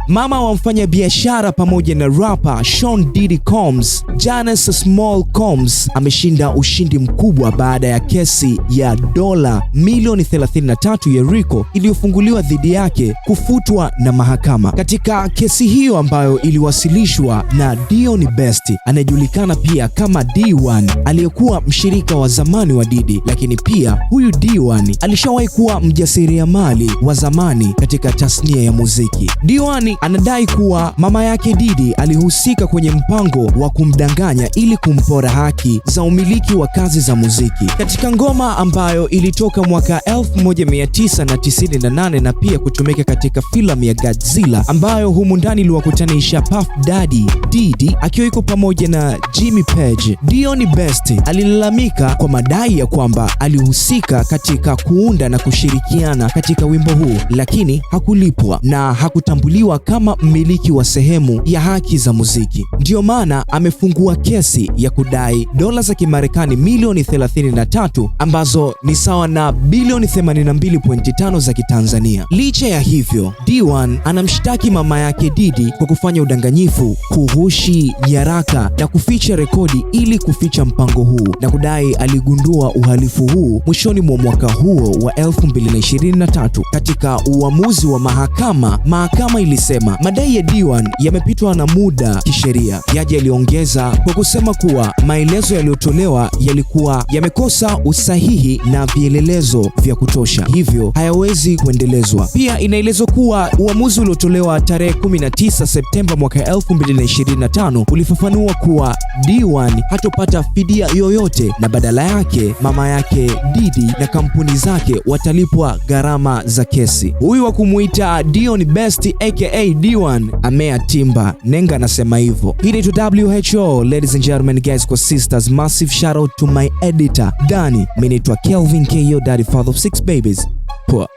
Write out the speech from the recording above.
Mama wa mfanyabiashara pamoja na rapper Sean Diddy Combs, Janice Small Combs, ameshinda ushindi mkubwa baada ya kesi ya dola milioni 33 ya RICO iliyofunguliwa dhidi yake kufutwa na mahakama. Katika kesi hiyo ambayo iliwasilishwa na Dion Best, anayejulikana pia kama D1, aliyekuwa mshirika wa zamani wa Diddy, lakini pia huyu D1 alishawahi kuwa mjasiriamali wa zamani katika tasnia ya muziki. D1 anadai kuwa mama yake Diddy alihusika kwenye mpango wa kumdanganya ili kumpora haki za umiliki wa kazi za muziki. Katika ngoma ambayo ilitoka mwaka 1998 na pia kutumika katika filamu ya Godzilla, ambayo humu ndani iliwakutanisha Puff Daddy, Diddy akiwa yuko pamoja na Jimmy Page, Dion Best alilalamika kwa madai ya kwamba alihusika katika kuunda na kushirikiana katika wimbo huu, lakini hakulipwa na hakutambuliwa kama mmiliki wa sehemu ya haki za muziki. Ndiyo maana amefungua kesi ya kudai dola za Kimarekani milioni 33 ambazo ni sawa na bilioni 82.5 za Kitanzania. Licha ya hivyo, D1 anamshtaki mama yake Diddy kwa kufanya udanganyifu, kughushi nyaraka na kuficha rekodi ili kuficha mpango huu, na kudai aligundua uhalifu huu mwishoni mwa mwaka huo wa 2023. Katika uamuzi wa mahakama ilisema madai ya D1 yamepitwa na muda kisheria. Jaji aliongeza kwa kusema kuwa maelezo yaliyotolewa yalikuwa yamekosa usahihi na vielelezo vya kutosha, hivyo hayawezi kuendelezwa. Pia inaelezwa kuwa uamuzi uliotolewa tarehe 19 Septemba mwaka 2025 ulifafanua kuwa D1 hatopata fidia yoyote, na badala yake mama yake Diddy na kampuni zake watalipwa gharama za kesi. Huyu wa kumuita Dion Best aka D1 amea timba, Nenga anasema hivyo. Hii ni WHO, ladies and gentlemen, guys kwa sisters, massive shout out to my editor Dani. Mimi naitwa Kelvin KO, daddy father of 6 babies. Poa.